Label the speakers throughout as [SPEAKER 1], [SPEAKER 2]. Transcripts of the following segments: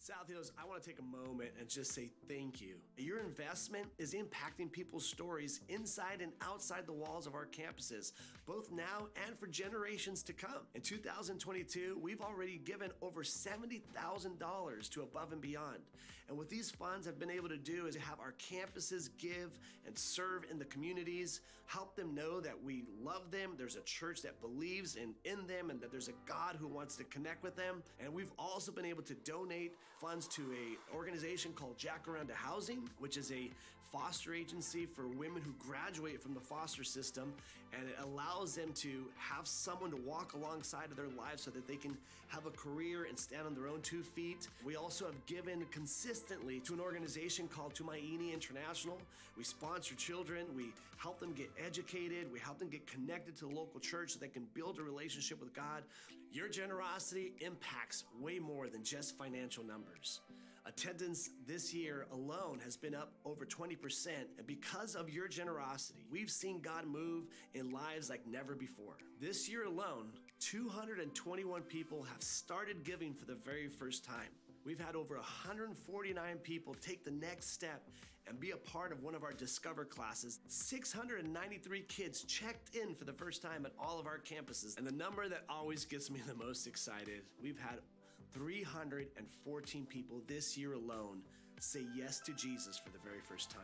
[SPEAKER 1] South Hills, I want to take a moment and just say thank you. Your investment is impacting people's stories inside and outside the walls of our campuses, both now and for generations to come. In 2022, we've already given over $70,000 to Above and Beyond. And what these funds have been able to do is have our campuses give and serve in the communities, help them know that we love them, there's a church that believes in them, and that there's a God who wants to connect with them. And we've also been able to donate funds to an organization called Jacaranda Housing, which is a foster agency for women who graduate from the foster system, and it allows them to have someone to walk alongside of their lives so that they can have a career and stand on their own 2 feet. We also have given consistently to an organization called Tumaini International. We sponsor children, we help them get educated, we help them get connected to the local church so they can build a relationship with God. Your generosity impacts way more than just financial numbers. Attendance this year alone has been up over 20%, and because of your generosity, we've seen God move in lives like never before. This year alone, 221 people have started giving for the very first time. We've had over 149 people take the next step and be a part of one of our Discover classes. 693 kids checked in for the first time at all of our campuses. And the number that always gets me the most excited, we've had 314 people this year alone say yes to Jesus for the very first time.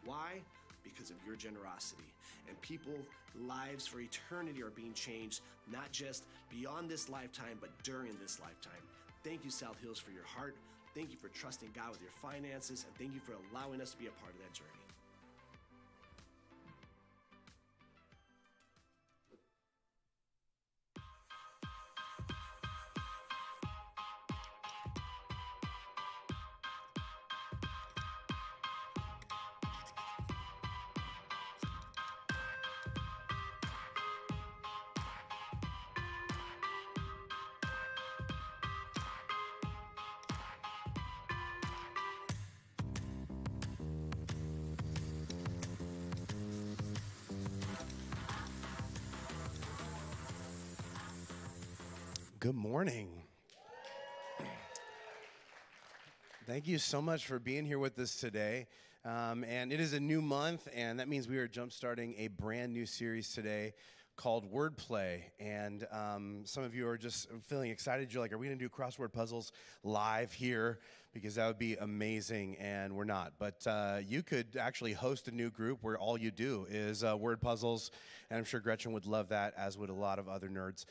[SPEAKER 1] Why? Because of your generosity. And people's lives for eternity are being changed, not just beyond this lifetime, but during this lifetime. Thank you, South Hills, for your heart. Thank you for trusting God with your finances, and thank you for allowing us to be a part of that journey.
[SPEAKER 2] Good morning. Thank you so much for being here with us today. And it is a new month, and that means we are jump-starting a brand new series today called Wordplay. And some of you are just feeling excited. You're like, are we going to do crossword puzzles live here? Because that would be amazing, and we're not. But you could actually host a new group where all you do is word puzzles, and I'm sure Gretchen would love that, as would a lot of other nerds.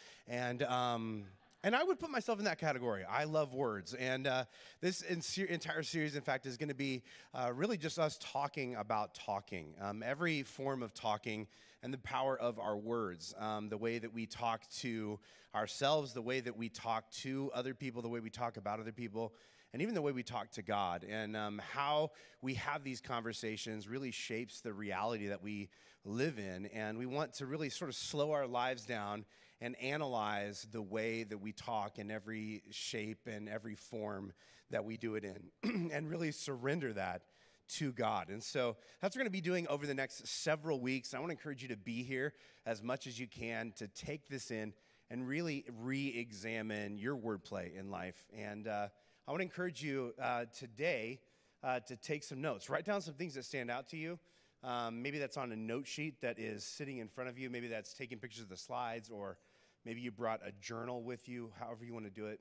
[SPEAKER 2] And I would put myself in that category. I love words. And this entire series, in fact, is going to be really just us talking about talking. Every form of talking and the power of our words. The way that we talk to ourselves, the way that we talk to other people, the way we talk about other people, and even the way we talk to God. And how we have these conversations really shapes the reality that we live in. And we want to really sort of slow our lives down and analyze the way that we talk in every shape and every form that we do it in, and really surrender that to God. And so that's what we're going to be doing over the next several weeks. I want to encourage you to be here as much as you can to take this in and really re-examine your wordplay in life. And I want to encourage you today to take some notes. Write down some things that stand out to you. Maybe that's on a note sheet that is sitting in front of you. Maybe that's taking pictures of the slides, or maybe you brought a journal with you. However you want to do it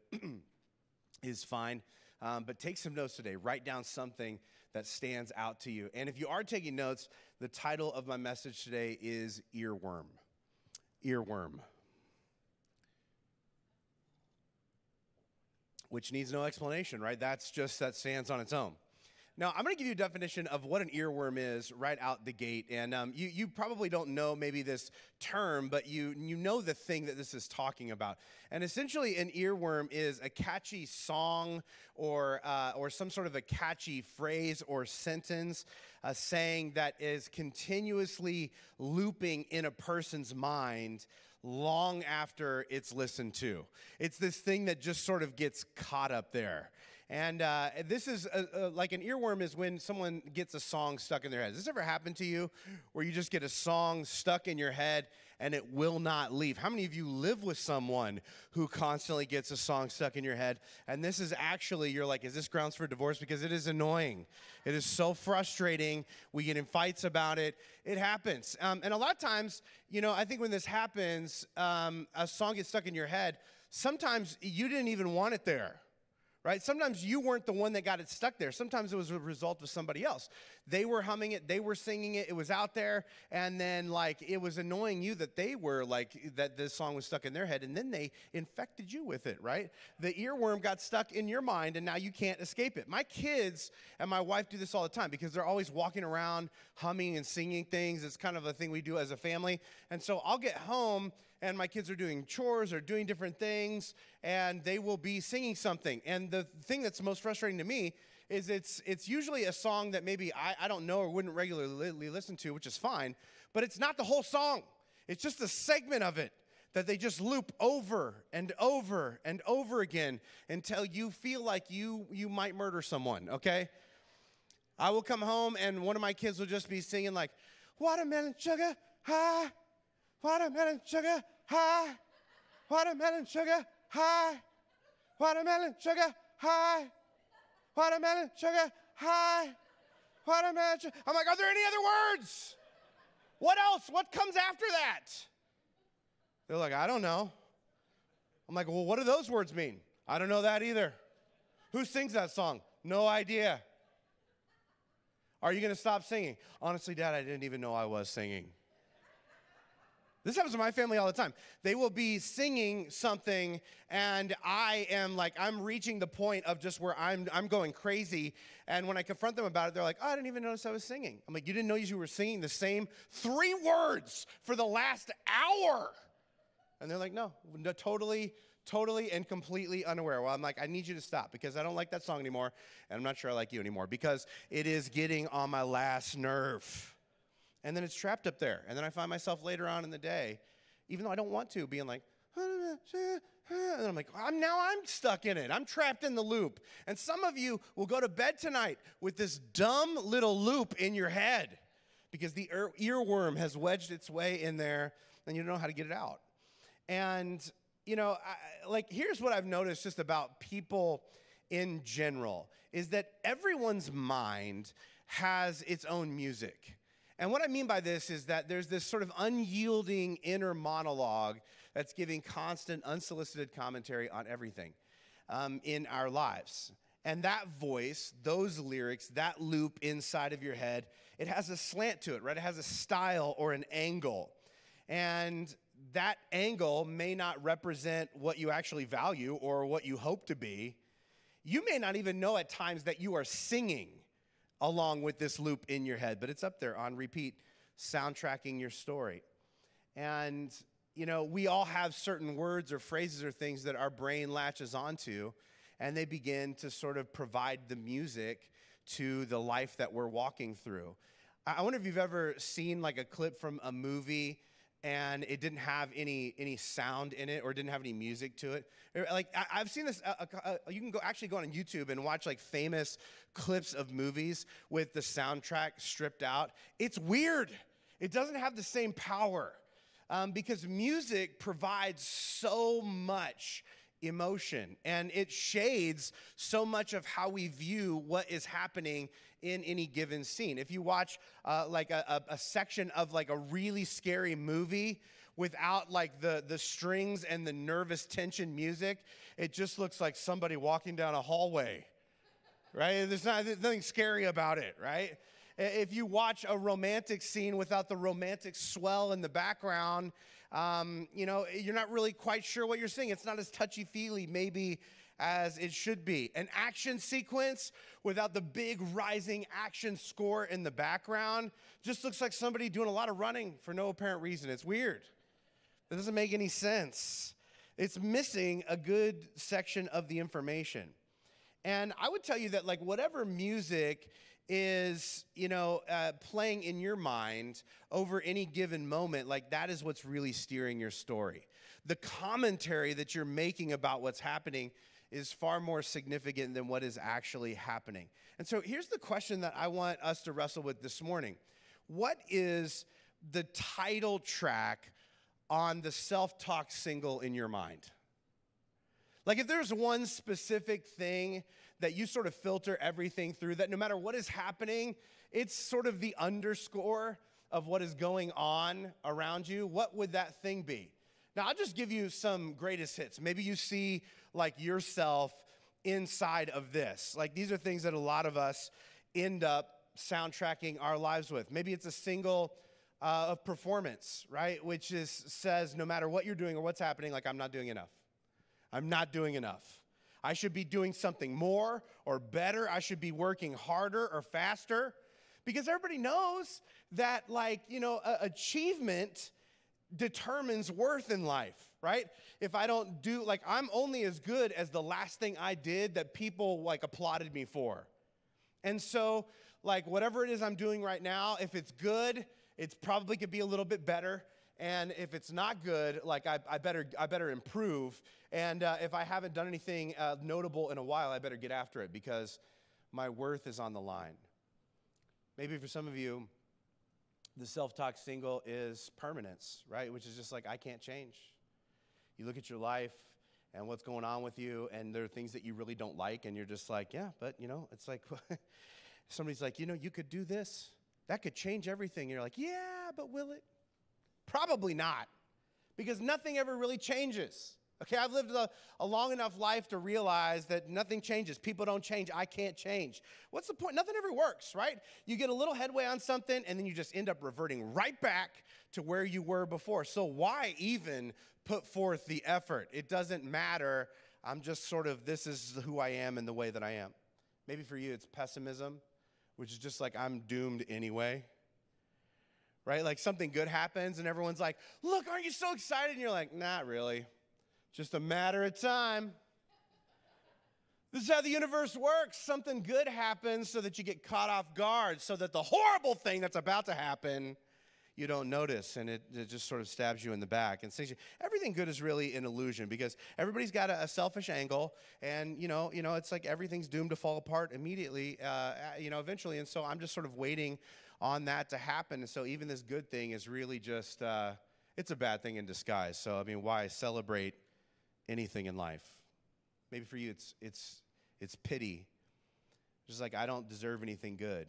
[SPEAKER 2] is fine. But take some notes today. Write down something that stands out to you. And if you are taking notes, the title of my message today is Earworm. Earworm. Which needs no explanation, right? That stands on its own. Now, I'm going to give you a definition of what an earworm is right out the gate. And you probably don't know maybe this term, but you know the thing that this is talking about. And essentially, an earworm is a catchy song or some sort of a catchy phrase or sentence, a saying that is continuously looping in a person's mind long after it's listened to. It's this thing that just sort of gets caught up there. And this is like an earworm is when someone gets a song stuck in their head. Has this ever happened to you where you just get a song stuck in your head and it will not leave? How many of you live with someone who constantly gets a song stuck in your head? And this is actually, you're like, is this grounds for divorce? Because it is annoying. It is so frustrating. We get in fights about it. It happens. And a lot of times, I think when this happens, a song gets stuck in your head, sometimes you didn't even want it there. Right? Sometimes you weren't the one that got it stuck there. Sometimes it was a result of somebody else. They were humming it, they were singing it, it was out there, and then it was annoying you that they were that this song was stuck in their head, and then they infected you with it, right? The earworm got stuck in your mind, and now you can't escape it. My kids and my wife do this all the time because they're always walking around humming and singing things. It's kind of a thing we do as a family. And so I'll get home, and my kids are doing chores or doing different things, and they will be singing something. And the thing that's most frustrating to me is it's usually a song that maybe I don't know or wouldn't regularly listen to, which is fine, but it's not the whole song. It's just a segment of it that they just loop over and over and over again until you feel like you might murder someone, okay? I will come home, and one of my kids will just be singing watermelon sugar high, watermelon sugar high, watermelon sugar high, watermelon sugar high, watermelon sugar high, watermelon sugar. I'm like, are there any other words? What else? What comes after that? They're like, I don't know. I'm like, well, what do those words mean? I don't know that either. Who sings that song? No idea. Are you going to stop singing? Honestly, Dad, I didn't even know I was singing. This happens to my family all the time. They will be singing something, and I'm reaching the point of just where I'm going crazy. And when I confront them about it, they're like, oh, I didn't even notice I was singing. I'm like, you didn't know you were singing the same 3 words for the last hour? And they're like, no, totally and completely unaware. Well, I'm like, I need you to stop because I don't like that song anymore, and I'm not sure I like you anymore because it is getting on my last nerve. And then it's trapped up there. And then I find myself later on in the day, even though I don't want to, being like, and I'm like, I'm stuck in it. I'm trapped in the loop. And some of you will go to bed tonight with this dumb little loop in your head because the earworm has wedged its way in there, and you don't know how to get it out. And, here's what I've noticed just about people in general, is that everyone's mind has its own music. And what I mean by this is that there's this sort of unyielding inner monologue that's giving constant, unsolicited commentary on everything in our lives. And that voice, those lyrics, that loop inside of your head, it has a slant to it, right? It has a style or an angle. And that angle may not represent what you actually value or what you hope to be. You may not even know at times that you are singing along with this loop in your head, but it's up there on repeat, soundtracking your story. And, we all have certain words or phrases or things that our brain latches onto, and they begin to sort of provide the music to the life that we're walking through. I wonder if you've ever seen a clip from a movie and it didn't have any sound in it or didn't have any music to it. I've seen this, you can go on YouTube and watch famous clips of movies with the soundtrack stripped out. It's weird. It doesn't have the same power because music provides so much emotion, and it shades so much of how we view what is happening in any given scene. If you watch a section of a really scary movie without the strings and the nervous tension music, it just looks like somebody walking down a hallway, right? There's nothing scary about it, right? If you watch a romantic scene without the romantic swell in the background, you're not really quite sure what you're seeing. It's not as touchy-feely maybe as it should be. An action sequence without the big rising action score in the background just looks like somebody doing a lot of running for no apparent reason. It's weird. It doesn't make any sense. It's missing a good section of the information. And I would tell you that whatever music is, playing in your mind over any given moment, that is what's really steering your story. The commentary that you're making about what's happening is far more significant than what is actually happening. And so here's the question that I want us to wrestle with this morning. What is the title track on the self-talk single in your mind? Like if there's one specific thing that you sort of filter everything through, that no matter what is happening, it's sort of the underscore of what is going on around you, what would that thing be? Now, I'll just give you some greatest hits. Maybe you see like yourself inside of this. Like these are things that a lot of us end up soundtracking our lives with. Maybe it's a single of performance, right? Which says no matter what you're doing or what's happening, like I'm not doing enough. I'm not doing enough. I should be doing something more or better. I should be working harder or faster. Because everybody knows that, like, achievement determines worth in life, right? If I don't do, like, I'm only as good as the last thing I did that people, like, applauded me for. And so, like, whatever it is I'm doing right now, if it's good, it's probably could be a little bit better. And if it's not good, like, I better improve. And if I haven't done anything notable in a while, I better get after it because my worth is on the line. Maybe for some of you, the self-talk single is permanence, right? Which is just like, I can't change. You look at your life and what's going on with you, and there are things that you really don't like, and you're just like, yeah, but, it's like, somebody's like, you could do this. That could change everything. And you're like, yeah, but will it? Probably not, because nothing ever really changes. Okay, I've lived a long enough life to realize that nothing changes. People don't change. I can't change. What's the point? Nothing ever works, right? You get a little headway on something, and then you just end up reverting right back to where you were before. So why even put forth the effort? It doesn't matter. I'm just sort of, this is who I am and the way that I am. Maybe for you, it's pessimism, which is just like, I'm doomed anyway. Right? Like something good happens, and everyone's like, look, aren't you so excited? And you're like, not really. Just a matter of time. This is how the universe works. Something good happens so that you get caught off guard, so that the horrible thing that's about to happen, you don't notice, and it just sort of stabs you in the back. And everything good is really an illusion because everybody's got a selfish angle, and it's like everything's doomed to fall apart immediately, eventually. And so I'm just sort of waiting on that to happen. And so even this good thing is really just it's a bad thing in disguise. So I mean, why celebrate anything in life? Maybe for you it's pity. Just like, I don't deserve anything good.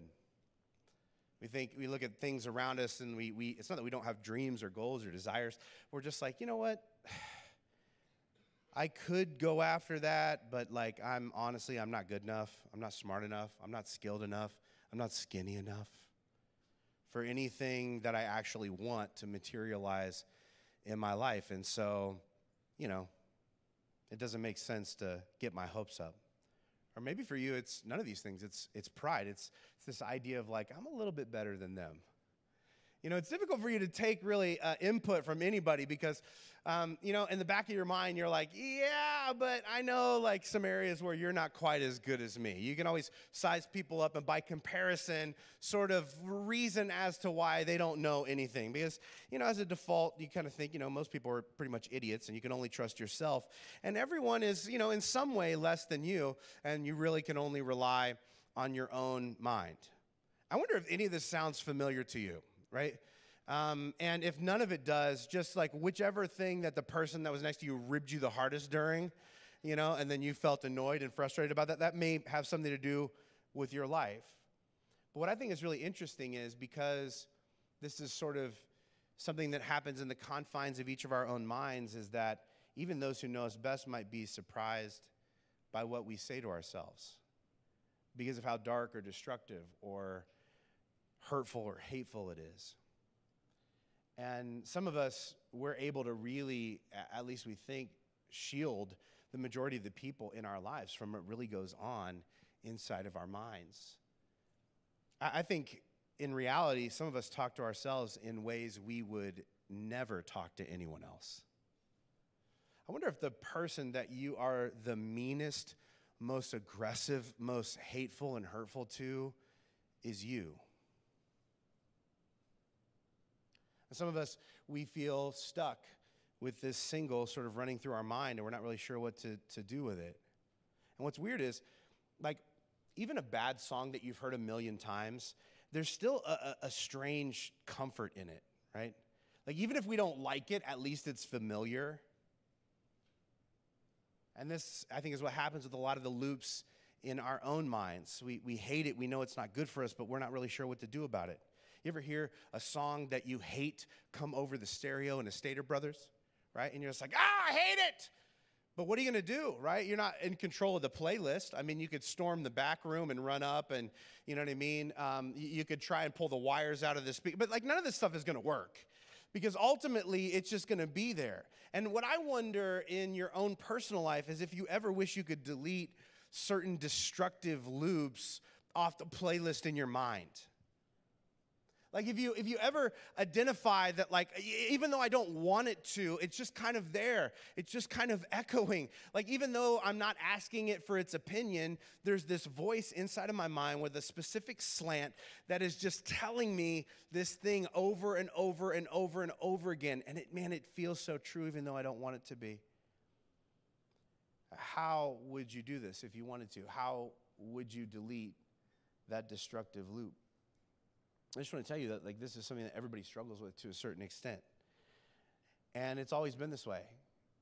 [SPEAKER 2] We look at things around us, and we it's not that we don't have dreams or goals or desires. We're just like, you know what? I could go after that, but like I'm not good enough. I'm not smart enough. I'm not skilled enough. I'm not skinny enough for anything that I actually want to materialize in my life. And so, it doesn't make sense to get my hopes up. Or maybe for you, it's none of these things. It's pride. It's this idea of like, I'm a little bit better than them. It's difficult for you to take really input from anybody because, in the back of your mind, you're like, yeah, but I know like some areas where you're not quite as good as me. You can always size people up and by comparison sort of reason as to why they don't know anything. Because, as a default, you kind of think, most people are pretty much idiots and you can only trust yourself. And everyone is, in some way less than you, and you really can only rely on your own mind. I wonder if any of this sounds familiar to you. Right? And if none of it does, just like whichever thing that the person that was next to you ribbed you the hardest during, and then you felt annoyed and frustrated about that may have something to do with your life. But what I think is really interesting is because this is sort of something that happens in the confines of each of our own minds, is that even those who know us best might be surprised by what we say to ourselves because of how dark or destructive or hurtful or hateful it is. And some of us, we're able to really, at least we think, shield the majority of the people in our lives from what really goes on inside of our minds. I think in reality, some of us talk to ourselves in ways we would never talk to anyone else. I wonder if the person that you are the meanest, most aggressive, most hateful and hurtful to is you. Some of us, we feel stuck with this single sort of running through our mind, and we're not really sure what to do with it. And what's weird is, like, even a bad song that you've heard a million times, there's still a strange comfort in it, right? Like, even if we don't like it, at least it's familiar. And this, I think, is what happens with a lot of the loops in our own minds. We hate it. We know it's not good for us, but we're not really sure what to do about it. You ever hear a song that you hate come over the stereo in a Stater Brothers, right? And you're just like, I hate it. But what are you going to do, right? You're not in control of the playlist. I mean, you could storm the back room and run up and, you know what I mean? You could try and pull the wires out of the speaker. But, like, none of this stuff is going to work because ultimately it's just going to be there. And what I wonder in your own personal life is if you ever wish you could delete certain destructive loops off the playlist in your mind. Like, if you ever identify that, like, even though I don't want it to, it's just kind of there. It's just kind of echoing. Like, even though I'm not asking it for its opinion, there's this voice inside of my mind with a specific slant that is just telling me this thing over and over and over and over again. And it feels so true even though I don't want it to be. How would you do this if you wanted to? How would you delete that destructive loop? I just want to tell you that, like, this is something that everybody struggles with to a certain extent. And it's always been this way.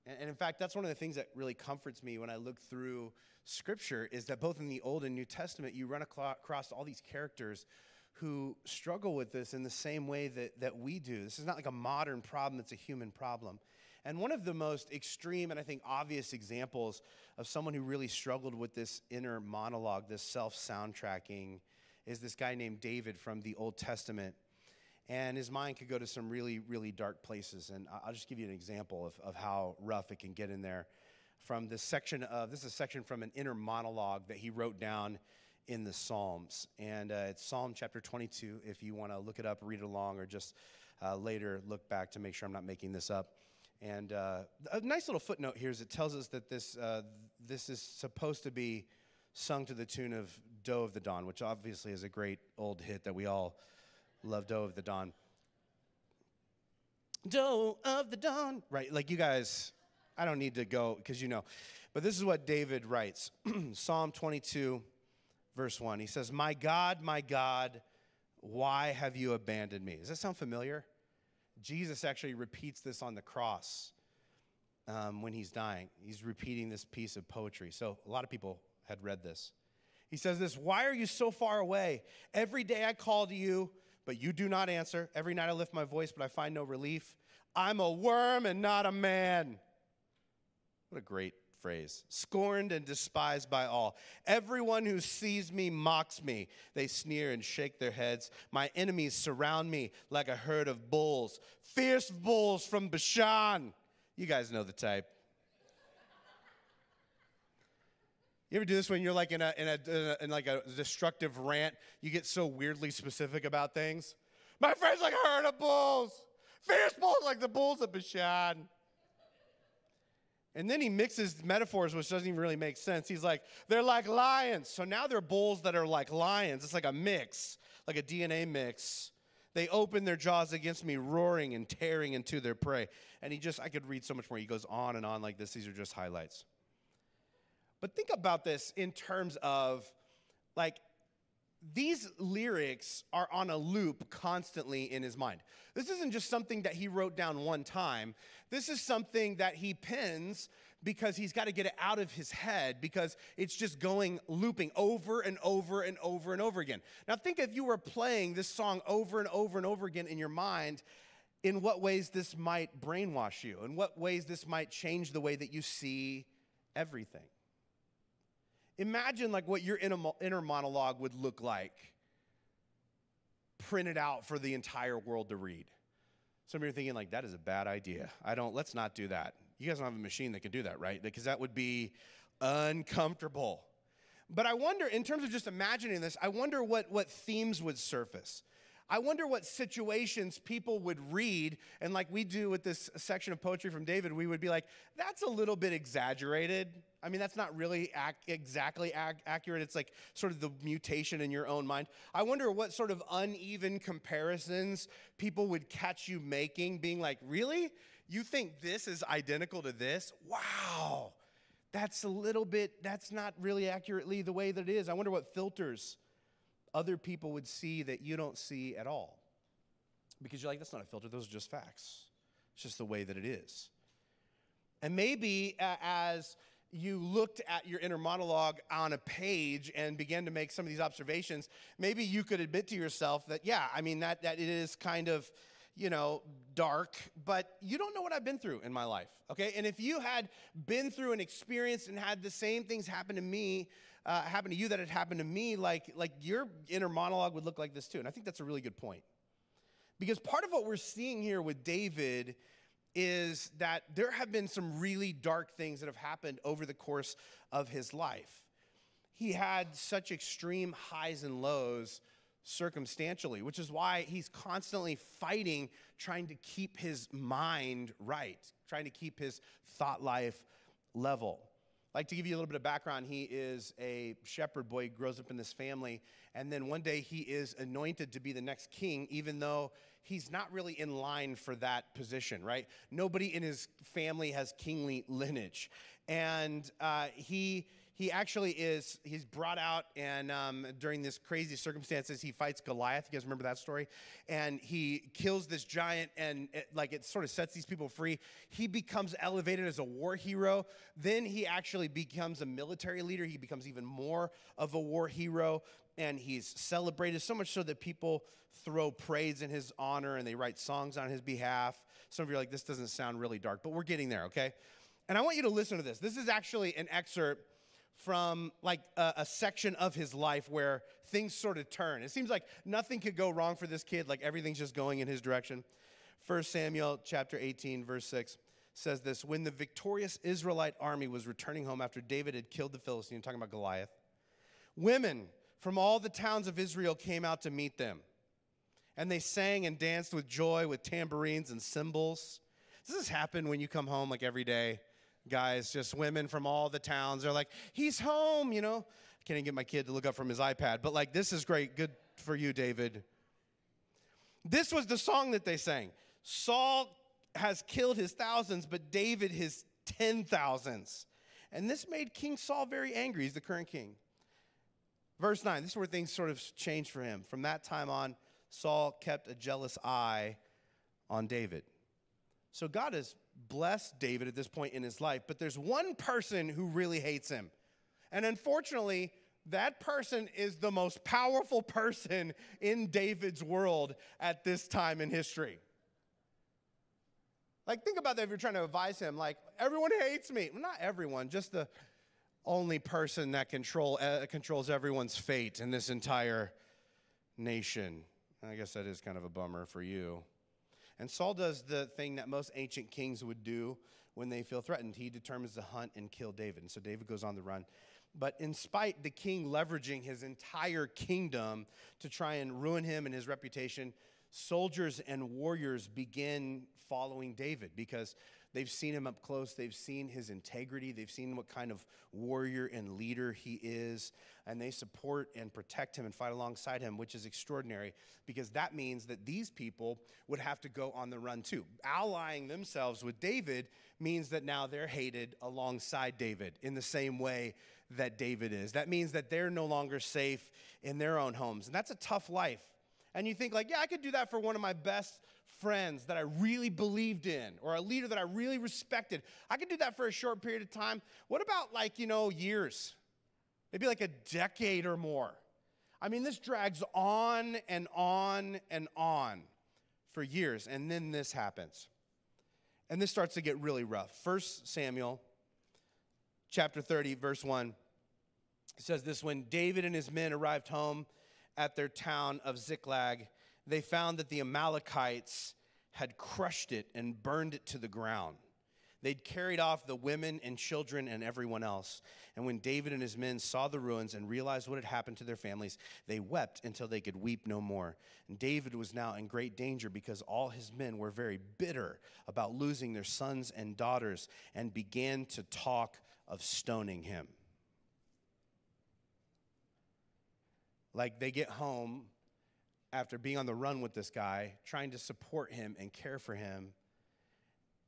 [SPEAKER 2] And in fact, that's one of the things that really comforts me when I look through Scripture is that both in the Old and New Testament, you run across all these characters who struggle with this in the same way that we do. This is not like a modern problem, it's a human problem. And one of the most extreme and I think obvious examples of someone who really struggled with this inner monologue, this self-soundtracking, is this guy named David from the Old Testament. And his mind could go to some really, really dark places. And I'll just give you an example of how rough it can get in there. From this section this is a section from an inner monologue that he wrote down in the Psalms. And it's Psalm chapter 22, if you want to look it up, read it along, or just later look back to make sure I'm not making this up. And a nice little footnote here is it tells us that this is supposed to be sung to the tune of Doe of the Dawn, which obviously is a great old hit that we all love, Doe of the Dawn. Doe of the Dawn. Right, like you guys, I don't need to go because you know. But this is what David writes. Psalm 22, verse 1. He says, my God, why have you abandoned me? Does that sound familiar? Jesus actually repeats this on the cross when he's dying. He's repeating this piece of poetry. So a lot of people had read this. He says this, why are you so far away? Every day I call to you, but you do not answer. Every night I lift my voice, but I find no relief. I'm a worm and not a man. What a great phrase. Scorned and despised by all. Everyone who sees me mocks me. They sneer and shake their heads. My enemies surround me like a herd of bulls. Fierce bulls from Bashan. You guys know the type. You ever do this when you're like in like a destructive rant? You get so weirdly specific about things. My friend's like a herd of bulls. Fierce bulls like the bulls of Bashan. And then he mixes metaphors, which doesn't even really make sense. He's like, they're like lions. So now they're bulls that are like lions. It's like a mix, like a DNA mix. They open their jaws against me, roaring and tearing into their prey. And I could read so much more. He goes on and on like this. These are just highlights. But think about this in terms of, like, these lyrics are on a loop constantly in his mind. This isn't just something that he wrote down one time. This is something that he pens because he's got to get it out of his head because it's just looping over and over and over and over again. Now think if you were playing this song over and over and over again in your mind, in what ways this might brainwash you, in what ways this might change the way that you see everything. Imagine like what your inner monologue would look like printed out for the entire world to read. Some of you are thinking like, that is a bad idea. Let's not do that. You guys don't have a machine that can do that, right? Because that would be uncomfortable. But I wonder, in terms of just imagining this, I wonder what themes would surface. I wonder what situations people would read, and like we do with this section of poetry from David, we would be like, that's a little bit exaggerated. I mean, that's not really exactly accurate. It's like sort of the mutation in your own mind. I wonder what sort of uneven comparisons people would catch you making, being like, really? You think this is identical to this? Wow. that's not really accurately the way that it is. I wonder what filters other people would see that you don't see at all. Because you're like, that's not a filter, those are just facts. It's just the way that it is. And maybe as you looked at your inner monologue on a page and began to make some of these observations, maybe you could admit to yourself that, yeah, I mean, that it is kind of, dark, but you don't know what I've been through in my life, okay? And if you had been through an experience and had the same things happen to me, happen to you that had happened to me, like your inner monologue would look like this too. And I think that's a really good point. Because part of what we're seeing here with David is that there have been some really dark things that have happened over the course of his life. He had such extreme highs and lows circumstantially, which is why he's constantly fighting, trying to keep his mind right, trying to keep his thought life level. Like, to give you a little bit of background, he is a shepherd boy. He grows up in this family, and then one day he is anointed to be the next king, even though he's not really in line for that position, right? Nobody in his family has kingly lineage. And he actually he's brought out, and during this crazy circumstances, he fights Goliath. You guys remember that story? And he kills this giant, and it sort of sets these people free. He becomes elevated as a war hero. Then he actually becomes a military leader. He becomes even more of a war hero, and he's celebrated so much so that people throw praise in his honor, and they write songs on his behalf. Some of you are like, this doesn't sound really dark, but we're getting there, okay? And I want you to listen to this. This is actually an excerpt from a section of his life where things sort of turn. It seems like nothing could go wrong for this kid, like everything's just going in his direction. 1 Samuel chapter 18, verse 6 says this: when the victorious Israelite army was returning home after David had killed the Philistine, talking about Goliath, women from all the towns of Israel came out to meet them. And they sang and danced with joy with tambourines and cymbals. Does this happen when you come home like every day? Guys, just women from all the towns. They're like, he's home, I can't even get my kid to look up from his iPad. But this is great. Good for you, David. This was the song that they sang. Saul has killed his thousands, but David his 10,000s. And this made King Saul very angry. He's the current king. Verse 9, this is where things sort of changed for him. From that time on, Saul kept a jealous eye on David. So God has blessed David at this point in his life, but there's one person who really hates him. And unfortunately, that person is the most powerful person in David's world at this time in history. Think about that if you're trying to advise him. Everyone hates me. Well, not everyone, just the only person that controls everyone's fate in this entire nation. I guess that is kind of a bummer for you. And Saul does the thing that most ancient kings would do when they feel threatened. He determines to hunt and kill David. And so David goes on the run. But in spite the king leveraging his entire kingdom to try and ruin him and his reputation, soldiers and warriors begin following David because they've seen him up close. They've seen his integrity. They've seen what kind of warrior and leader he is. And they support and protect him and fight alongside him, which is extraordinary because that means that these people would have to go on the run too. Allying themselves with David means that now they're hated alongside David in the same way that David is. That means that they're no longer safe in their own homes. And that's a tough life. And you think yeah, I could do that for one of my best friends that I really believed in or a leader that I really respected. I could do that for a short period of time. What about years? Maybe a decade or more. I mean, this drags on and on and on for years. And then this happens. And this starts to get really rough. 1 Samuel chapter 30, verse 1 says this: when David and his men arrived home at their town of Ziklag, they found that the Amalekites had crushed it and burned it to the ground. They'd carried off the women and children and everyone else. And when David and his men saw the ruins and realized what had happened to their families, they wept until they could weep no more. And David was now in great danger because all his men were very bitter about losing their sons and daughters and began to talk of stoning him. They get home after being on the run with this guy, trying to support him and care for him.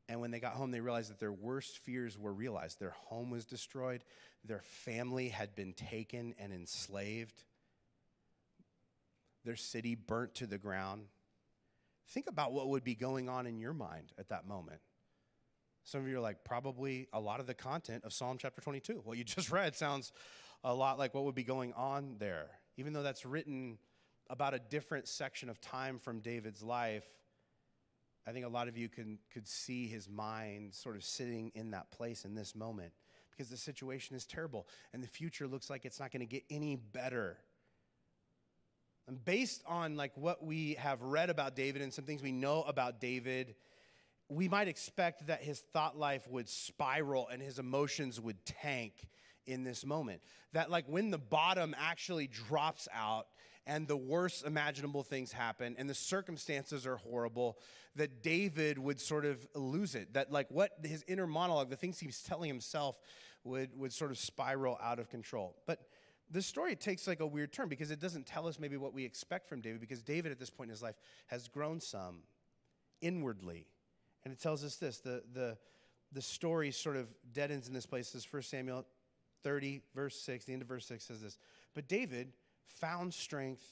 [SPEAKER 2] And when they got home, they realized that their worst fears were realized. Their home was destroyed. Their family had been taken and enslaved. Their city burnt to the ground. Think about what would be going on in your mind at that moment. Some of you are like, probably a lot of the content of Psalm chapter 22. What you just read sounds a lot like what would be going on there. Even though that's written about a different section of time from David's life, I think a lot of you could see his mind sort of sitting in that place in this moment because the situation is terrible and the future looks like it's not going to get any better. And based on like what we have read about David and some things we know about David, we might expect that his thought life would spiral and his emotions would tank in this moment. That like when the bottom actually drops out and the worst imaginable things happen and the circumstances are horrible, that David would sort of lose it. That like what his inner monologue, the things he's telling himself would sort of spiral out of control. But this story takes like a weird turn because it doesn't tell us maybe what we expect from David, because David at this point in his life has grown some inwardly. And it tells us this, the story sort of dead ends in this place. This is 1 Samuel 30, verse 6, the end of verse 6 says this. But David found strength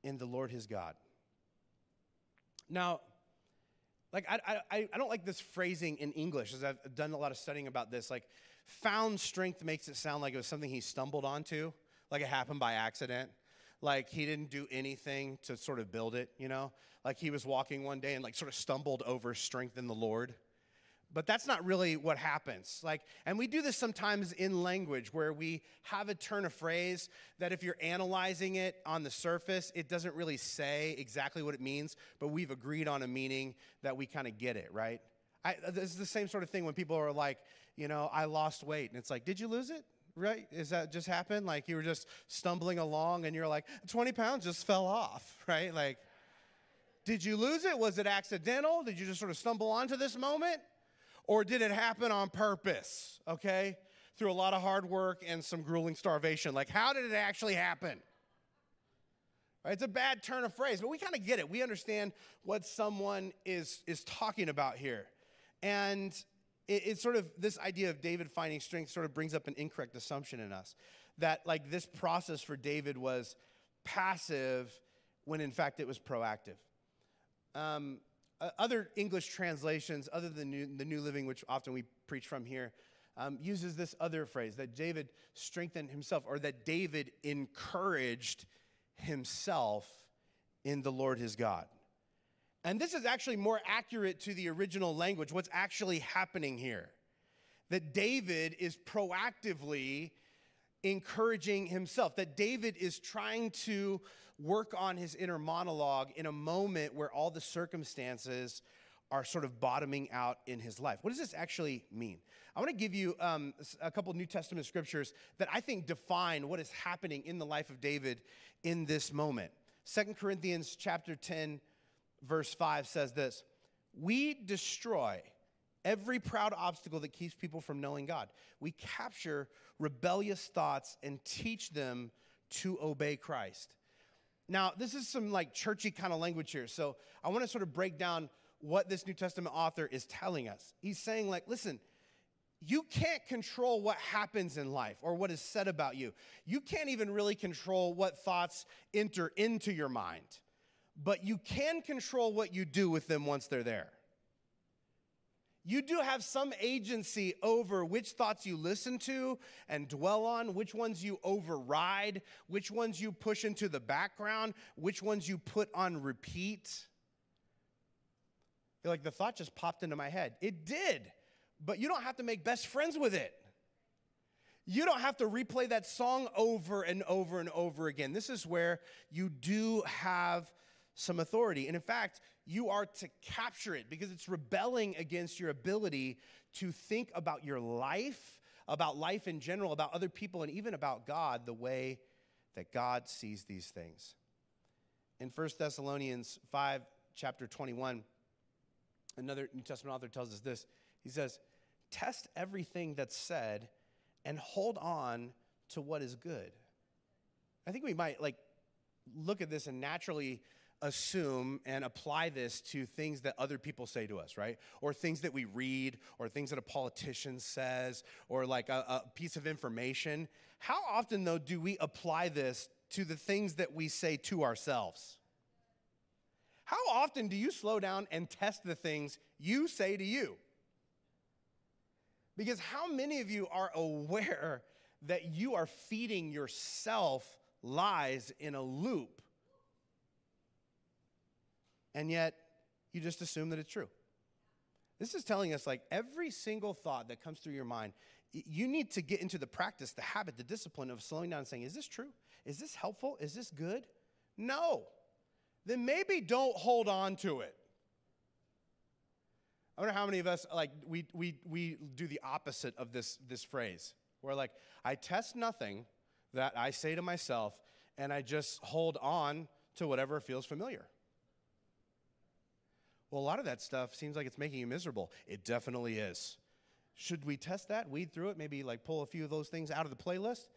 [SPEAKER 2] in the Lord his God. Now, like I don't like this phrasing in English, as I've done a lot of studying about this. Like, found strength makes it sound like it was something he stumbled onto, like it happened by accident. Like he didn't do anything to sort of build it, you know? Like he was walking one day and like sort of stumbled over strength in the Lord. But that's not really what happens. Like, and we do this sometimes in language where we have a turn of phrase that if you're analyzing it on the surface, it doesn't really say exactly what it means, but we've agreed on a meaning that we kind of get it, right? This is the same sort of thing when people are like, you know, I lost weight. And it's like, did you lose it? Right? Is that just happened? Like you were just stumbling along and you're like, 20 pounds just fell off, right? Like, did you lose it? Was it accidental? Did you just sort of stumble onto this moment? Or did it happen on purpose, okay? Through a lot of hard work and some grueling starvation. Like, how did it actually happen? Right? It's a bad turn of phrase, but we kind of get it. We understand what someone is talking about here. And it's sort of this idea of David finding strength sort of brings up an incorrect assumption in us. That, like, this process for David was passive when, in fact, it was proactive. Other English translations, other than the New Living, which often we preach from here, uses this other phrase, that David strengthened himself, or that David encouraged himself in the Lord his God. And this is actually more accurate to the original language, what's actually happening here. That David is proactively encouraging himself, that David is trying to work on his inner monologue in a moment where all the circumstances are sort of bottoming out in his life. What does this actually mean? I want to give you a couple New Testament scriptures that I think define what is happening in the life of David in this moment. 2 Corinthians chapter 10, verse 5 says this: we destroy every proud obstacle that keeps people from knowing God. We capture rebellious thoughts and teach them to obey Christ. Now, this is some like churchy kind of language here. So I want to sort of break down what this New Testament author is telling us. He's saying, like, listen, you can't control what happens in life or what is said about you. You can't even really control what thoughts enter into your mind. But you can control what you do with them once they're there. You do have some agency over which thoughts you listen to and dwell on, which ones you override, which ones you push into the background, which ones you put on repeat. You're like, the thought just popped into my head. It did, but you don't have to make best friends with it. You don't have to replay that song over and over and over again. This is where you do have some authority. And in fact, you are to capture it because it's rebelling against your ability to think about your life, about life in general, about other people, and even about God the way that God sees these things. In 1 Thessalonians 5, chapter 21, another New Testament author tells us this. He says, test everything that's said and hold on to what is good. I think we might like look at this and naturally assume and apply this to things that other people say to us, right? Or things that we read, or things that a politician says, or like a piece of information. How often, though, do we apply this to the things that we say to ourselves? How often do you slow down and test the things you say to you? Because how many of you are aware that you are feeding yourself lies in a loop, and yet you just assume that it's true? This is telling us, like, every single thought that comes through your mind, you need to get into the practice, the habit, the discipline of slowing down and saying, is this true? Is this helpful? Is this good? No. Then maybe don't hold on to it. I wonder how many of us, like, we do the opposite of this phrase. Where, like, I test nothing that I say to myself, and I just hold on to whatever feels familiar. Well, a lot of that stuff seems like it's making you miserable. It definitely is. Should we test that, weed through it, maybe like pull a few of those things out of the playlist?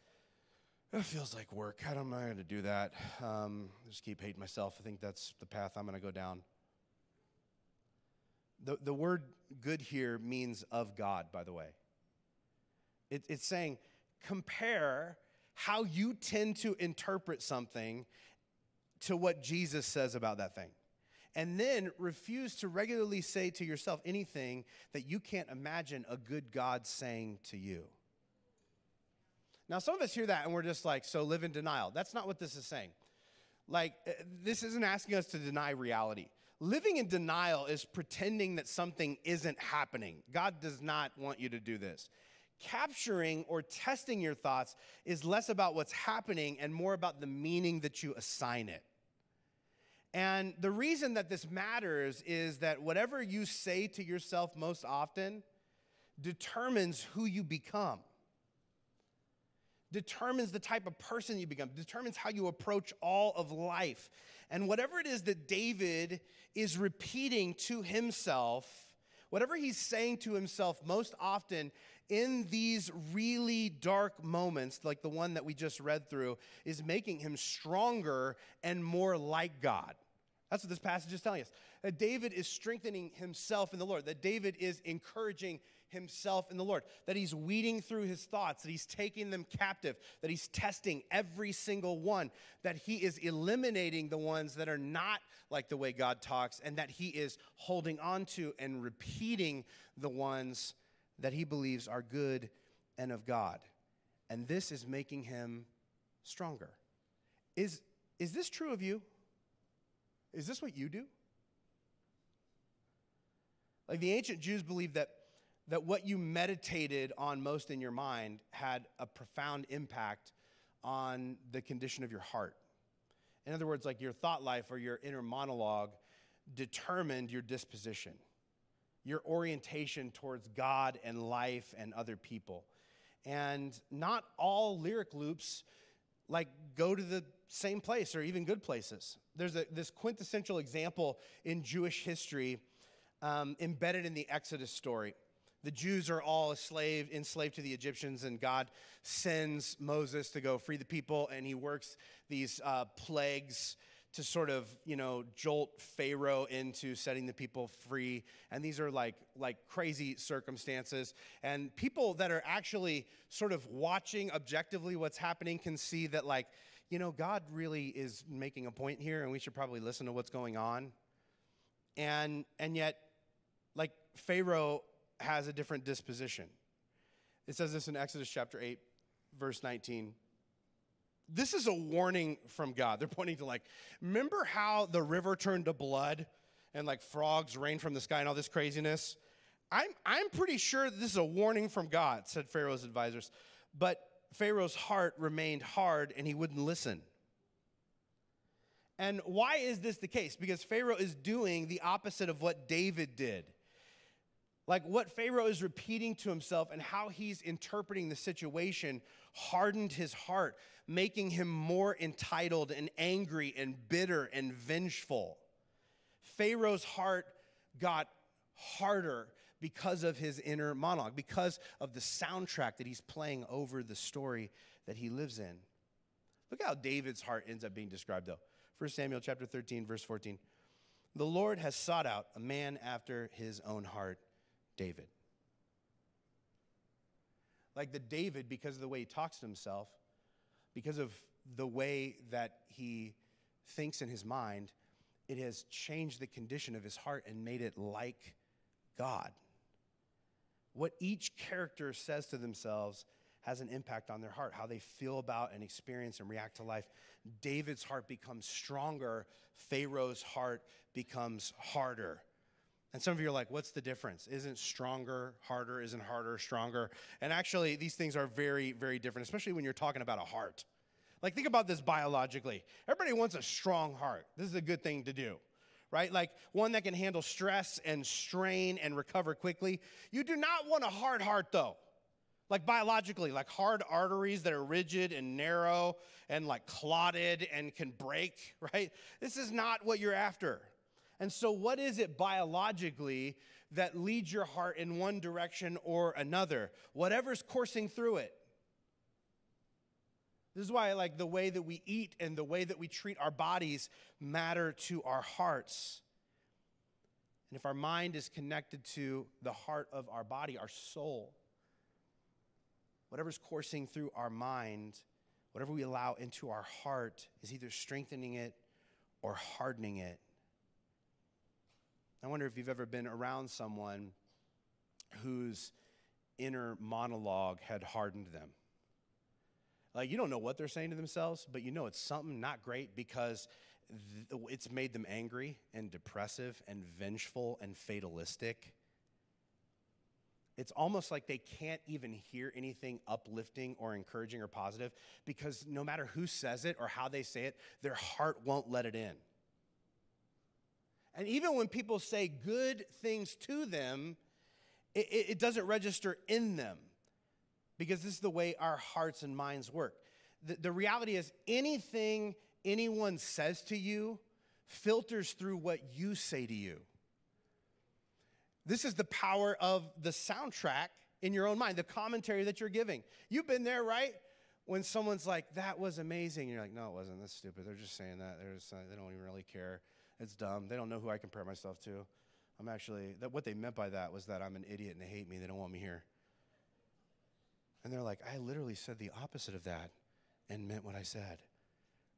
[SPEAKER 2] It feels like work. I'm not going to do that. I just keep hating myself. I think that's the path I'm going to go down. The word good here means of God, by the way. It's saying compare how you tend to interpret something to what Jesus says about that thing. And then refuse to regularly say to yourself anything that you can't imagine a good God saying to you. Now, some of us hear that and we're just like, so live in denial. That's not what this is saying. Like, this isn't asking us to deny reality. Living in denial is pretending that something isn't happening. God does not want you to do this. Capturing or testing your thoughts is less about what's happening and more about the meaning that you assign it. And the reason that this matters is that whatever you say to yourself most often determines who you become, determines the type of person you become, determines how you approach all of life. And whatever it is that David is repeating to himself, whatever he's saying to himself most often in these really dark moments, like the one that we just read through, is making him stronger and more like God. That's what this passage is telling us. That David is strengthening himself in the Lord. That David is encouraging himself in the Lord. That he's weeding through his thoughts. That he's taking them captive. That he's testing every single one. That he is eliminating the ones that are not like the way God talks. And that he is holding on to and repeating the ones that he believes are good and of God. And this is making him stronger. Is this true of you? Is this what you do? Like, the ancient Jews believed that what you meditated on most in your mind had a profound impact on the condition of your heart. In other words, like, your thought life or your inner monologue determined your disposition, your orientation towards God and life and other people. And not all lyric loops like go to the same place or even good places. There's this quintessential example in Jewish history embedded in the Exodus story. The Jews are all enslaved to the Egyptians, and God sends Moses to go free the people, and he works these plagues to sort of, jolt Pharaoh into setting the people free. And these are like crazy circumstances. And people that are actually sort of watching objectively what's happening can see that, God really is making a point here, and we should probably listen to what's going on. And yet, Pharaoh has a different disposition. It says this in Exodus chapter 8, verse 19. This is a warning from God. They're pointing to, remember how the river turned to blood and frogs rained from the sky and all this craziness? I'm pretty sure this is a warning from God, said Pharaoh's advisors. But Pharaoh's heart remained hard and he wouldn't listen. And why is this the case? Because Pharaoh is doing the opposite of what David did. What Pharaoh is repeating to himself and how he's interpreting the situation hardened his heart, making him more entitled and angry and bitter and vengeful. Pharaoh's heart got harder because of his inner monologue, because of the soundtrack that he's playing over the story that he lives in. Look how David's heart ends up being described, though. 1 Samuel chapter 13, verse 14. The Lord has sought out a man after his own heart, David. Like the David, because of the way he talks to himself, because of the way that he thinks in his mind, it has changed the condition of his heart and made it like God. What each character says to themselves has an impact on their heart, how they feel about and experience and react to life. David's heart becomes stronger. Pharaoh's heart becomes harder. And some of you are like, what's the difference? Isn't stronger harder? Isn't harder stronger? And actually, these things are very, very different, especially when you're talking about a heart. Like, think about this biologically. Everybody wants a strong heart. This is a good thing to do, right? Like one that can handle stress and strain and recover quickly. You do not want a hard heart, though. Like biologically, like hard arteries that are rigid and narrow and like clotted and can break, right? This is not what you're after. And so what is it biologically that leads your heart in one direction or another? Whatever's coursing through it. This is why like the way that we eat and the way that we treat our bodies matter to our hearts. And if our mind is connected to the heart of our body, our soul, whatever's coursing through our mind, whatever we allow into our heart is either strengthening it or hardening it. I wonder if you've ever been around someone whose inner monologue had hardened them. Like, you don't know what they're saying to themselves, but you know it's something not great because it's made them angry and depressive and vengeful and fatalistic. It's almost like they can't even hear anything uplifting or encouraging or positive because no matter who says it or how they say it, their heart won't let it in. And even when people say good things to them, it doesn't register in them because this is the way our hearts and minds work. The reality is anything anyone says to you filters through what you say to you. This is the power of the soundtrack in your own mind, the commentary that you're giving. You've been there, right? When someone's like, that was amazing. And you're like, no, it wasn't. That's stupid. They're just saying that. They don't even really care. It's dumb. They don't know who I compare myself to. What they meant by that was that I'm an idiot and they hate me. They don't want me here. And they're like, I literally said the opposite of that and meant what I said.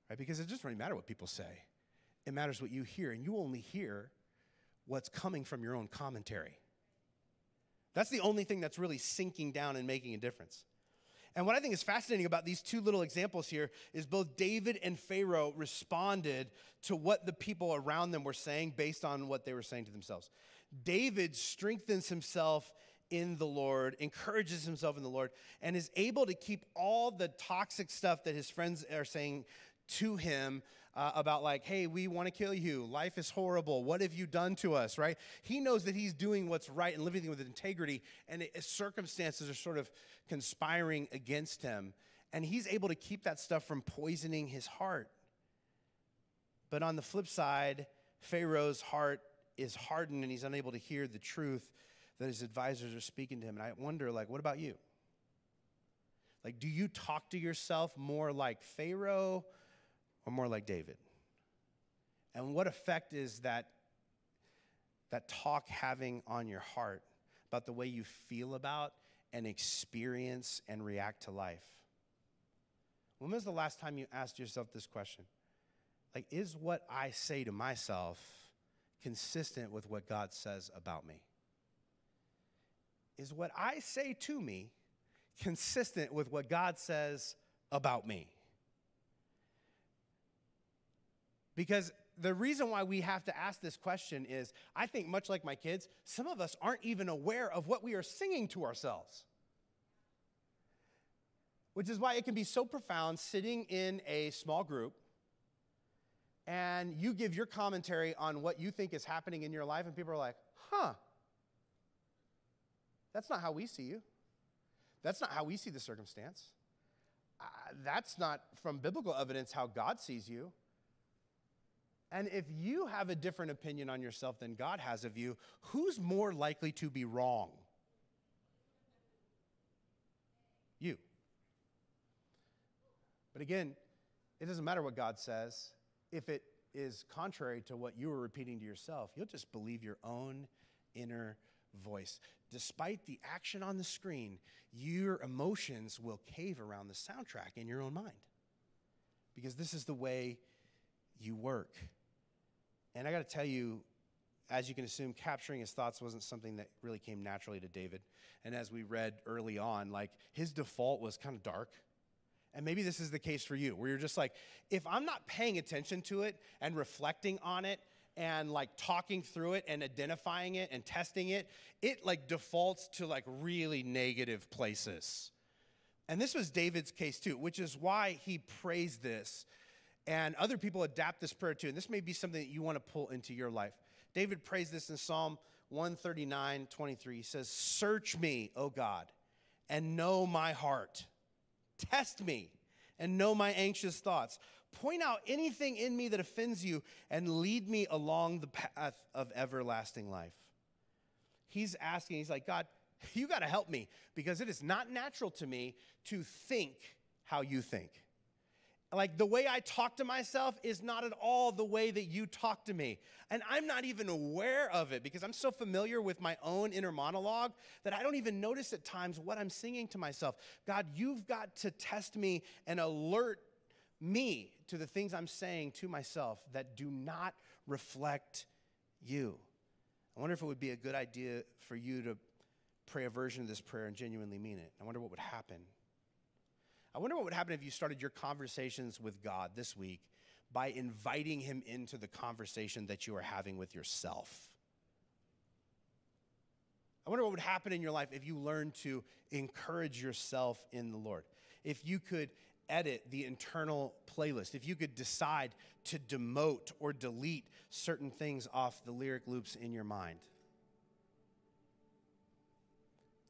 [SPEAKER 2] Right? Because it doesn't really matter what people say. It matters what you hear. And you only hear what's coming from your own commentary. That's the only thing that's really sinking down and making a difference. And what I think is fascinating about these two little examples here is both David and Pharaoh responded to what the people around them were saying based on what they were saying to themselves. David strengthens himself in the Lord, encourages himself in the Lord, and is able to keep all the toxic stuff that his friends are saying to him about like, hey, we want to kill you. Life is horrible. What have you done to us, right? He knows that he's doing what's right and living with integrity, and circumstances are sort of conspiring against him. And he's able to keep that stuff from poisoning his heart. But on the flip side, Pharaoh's heart is hardened, and he's unable to hear the truth that his advisors are speaking to him. And I wonder, like, what about you? Like, do you talk to yourself more like Pharaoh or more like David? And what effect is that talk having on your heart about the way you feel about and experience and react to life? When was the last time you asked yourself this question? Like, is what I say to myself consistent with what God says about me? Is what I say to me consistent with what God says about me? Because the reason why we have to ask this question is, I think much like my kids, some of us aren't even aware of what we are singing to ourselves. Which is why it can be so profound sitting in a small group and you give your commentary on what you think is happening in your life and people are like, huh, that's not how we see you. That's not how we see the circumstance. That's not from biblical evidence how God sees you. And if you have a different opinion on yourself than God has of you, who's more likely to be wrong? You. But again, it doesn't matter what God says. if it is contrary to what you were repeating to yourself, you'll just believe your own inner voice. Despite the action on the screen, your emotions will cave around the soundtrack in your own mind, because this is the way you work. And I got to tell you, as you can assume, capturing his thoughts wasn't something that really came naturally to David. And as we read early on, like, his default was kind of dark. And maybe this is the case for you, where you're just like, if I'm not paying attention to it and reflecting on it and like talking through it and identifying it and testing it, it like defaults to like really negative places. And this was David's case too, which is why he prays this. And other people adapt this prayer too. And this may be something that you want to pull into your life. David prays this in Psalm 139:23. He says, "Search me, O God, and know my heart. Test me and know my anxious thoughts. Point out anything in me that offends you and lead me along the path of everlasting life." He's asking, he's like, God, you got to help me, because it is not natural to me to think how you think. Like, the way I talk to myself is not at all the way that you talk to me. And I'm not even aware of it, because I'm so familiar with my own inner monologue that I don't even notice at times what I'm singing to myself. God, you've got to test me and alert me to the things I'm saying to myself that do not reflect you. I wonder if it would be a good idea for you to pray a version of this prayer and genuinely mean it. I wonder what would happen. I wonder what would happen if you started your conversations with God this week by inviting him into the conversation that you are having with yourself. I wonder what would happen in your life if you learned to encourage yourself in the Lord. If you could edit the internal playlist, if you could decide to demote or delete certain things off the lyric loops in your mind.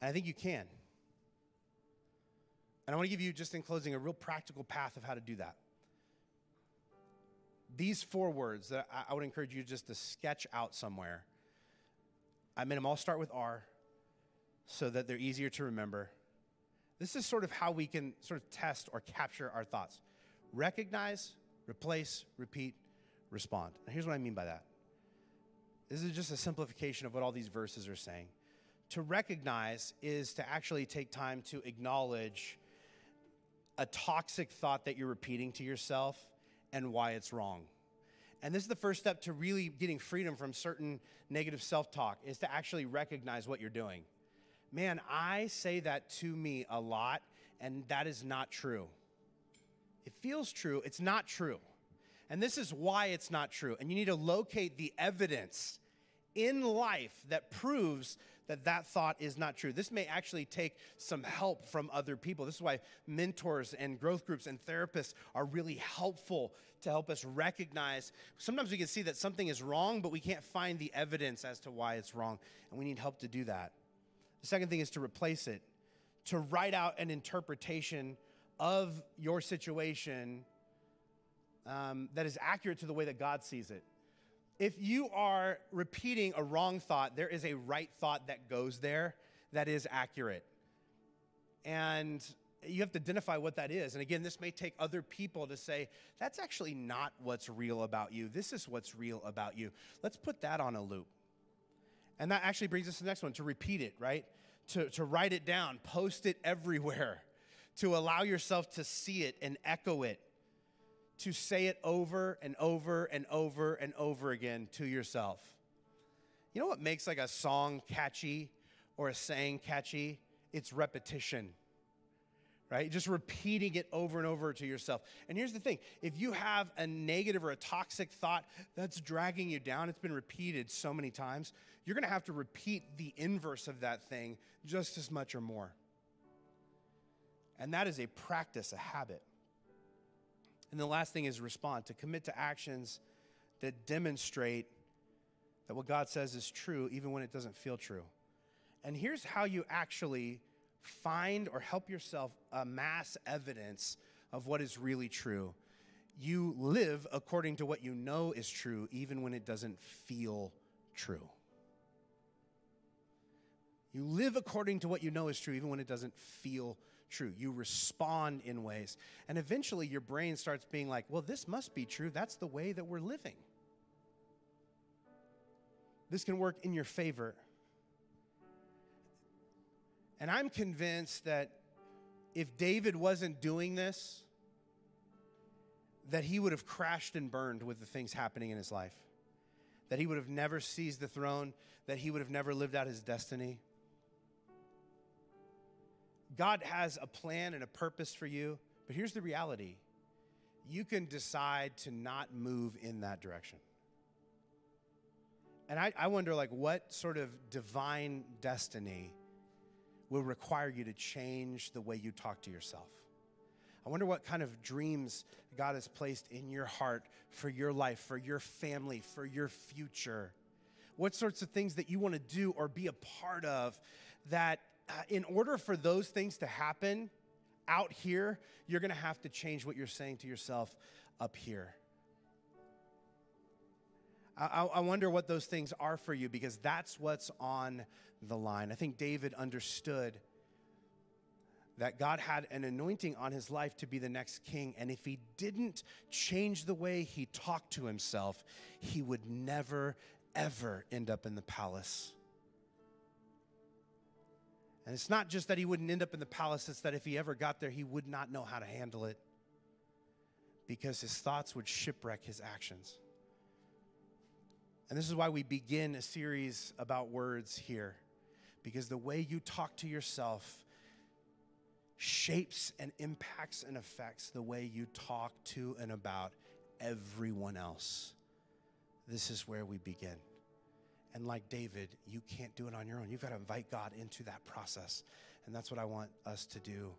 [SPEAKER 2] And I think you can. And I want to give you, just in closing, a real practical path of how to do that. These 4 words that I would encourage you just to sketch out somewhere. I made them all start with R so that they're easier to remember. This is sort of how we can sort of test or capture our thoughts. Recognize, replace, repeat, respond. Now, here's what I mean by that. This is just a simplification of what all these verses are saying. To recognize is to actually take time to acknowledge a toxic thought that you're repeating to yourself and why it's wrong. And this is the first step to really getting freedom from certain negative self-talk, is to actually recognize what you're doing. Man, I say that to me a lot, and that is not true. It feels true. It's not true. And this is why it's not true. And you need to locate the evidence in life that proves that that thought is not true. This may actually take some help from other people. This is why mentors and growth groups and therapists are really helpful to help us recognize. Sometimes we can see that something is wrong, but we can't find the evidence as to why it's wrong, and we need help to do that. The second thing is to replace it, to write out an interpretation of your situation that is accurate to the way that God sees it. If you are repeating a wrong thought, there is a right thought that goes there that is accurate. And you have to identify what that is. And again, this may take other people to say, that's actually not what's real about you. This is what's real about you. Let's put that on a loop. And that actually brings us to the next one, to repeat it, right? To write it down, post it everywhere, to allow yourself to see it and echo it, to say it over and over and over and over again to yourself. You know what makes like a song catchy or a saying catchy? It's repetition, right? Just repeating it over and over to yourself. And here's the thing. If you have a negative or a toxic thought that's dragging you down, it's been repeated so many times, you're going to have to repeat the inverse of that thing just as much or more. And that is a practice, a habit. And the last thing is respond, to commit to actions that demonstrate that what God says is true even when it doesn't feel true. And here's how you actually find or help yourself amass evidence of what is really true. You live according to what you know is true even when it doesn't feel true. You live according to what you know is true even when it doesn't feel true. You respond in ways. And eventually your brain starts being like, well, this must be true. That's the way that we're living. This can work in your favor. And I'm convinced that if David wasn't doing this, that he would have crashed and burned with the things happening in his life. That he would have never seized the throne, that he would have never lived out his destiny. God has a plan and a purpose for you, but here's the reality. You can decide to not move in that direction. And I wonder, like, what sort of divine destiny will require you to change the way you talk to yourself? I wonder what kind of dreams God has placed in your heart for your life, for your family, for your future. What sorts of things that you want to do or be a part of that in order for those things to happen out here, you're going to have to change what you're saying to yourself up here. I wonder what those things are for you, because that's what's on the line. I think David understood that God had an anointing on his life to be the next king, and if he didn't change the way he talked to himself, he would never, ever end up in the palace. And it's not just that he wouldn't end up in the palace, it's that if he ever got there, he would not know how to handle it, because his thoughts would shipwreck his actions. And this is why we begin a series about words here, because the way you talk to yourself shapes and impacts and affects the way you talk to and about everyone else. This is where we begin. And like David, you can't do it on your own. You've got to invite God into that process. And that's what I want us to do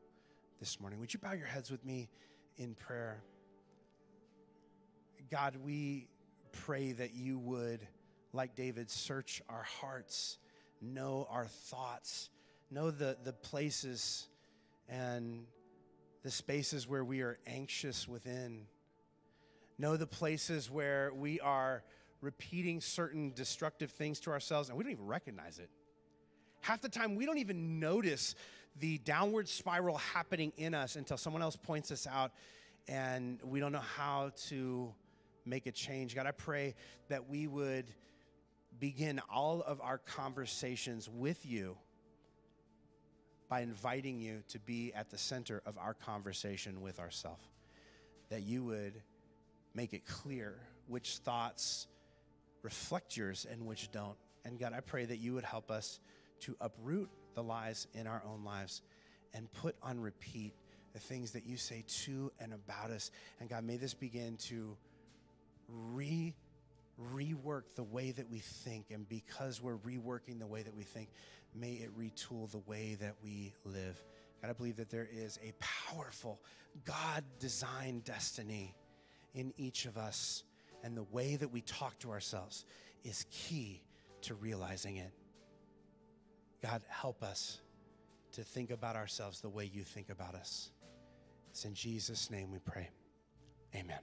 [SPEAKER 2] this morning. Would you bow your heads with me in prayer? God, we pray that you would, like David, search our hearts, know our thoughts, know the places and the spaces where we are anxious within. Know the places where we are repeating certain destructive things to ourselves and we don't even recognize it. Half the time, we don't even notice the downward spiral happening in us until someone else points us out and we don't know how to make a change. God, I pray that we would begin all of our conversations with you by inviting you to be at the center of our conversation with ourselves. That you would make it clear which thoughts reflect yours and which don't. And God, I pray that you would help us to uproot the lies in our own lives and put on repeat the things that you say to and about us. And God, may this begin to rework the way that we think. And because we're reworking the way that we think, may it retool the way that we live. God, I believe that there is a powerful God-designed destiny in each of us. And the way that we talk to ourselves is key to realizing it. God, help us to think about ourselves the way you think about us. It's in Jesus' name we pray. Amen.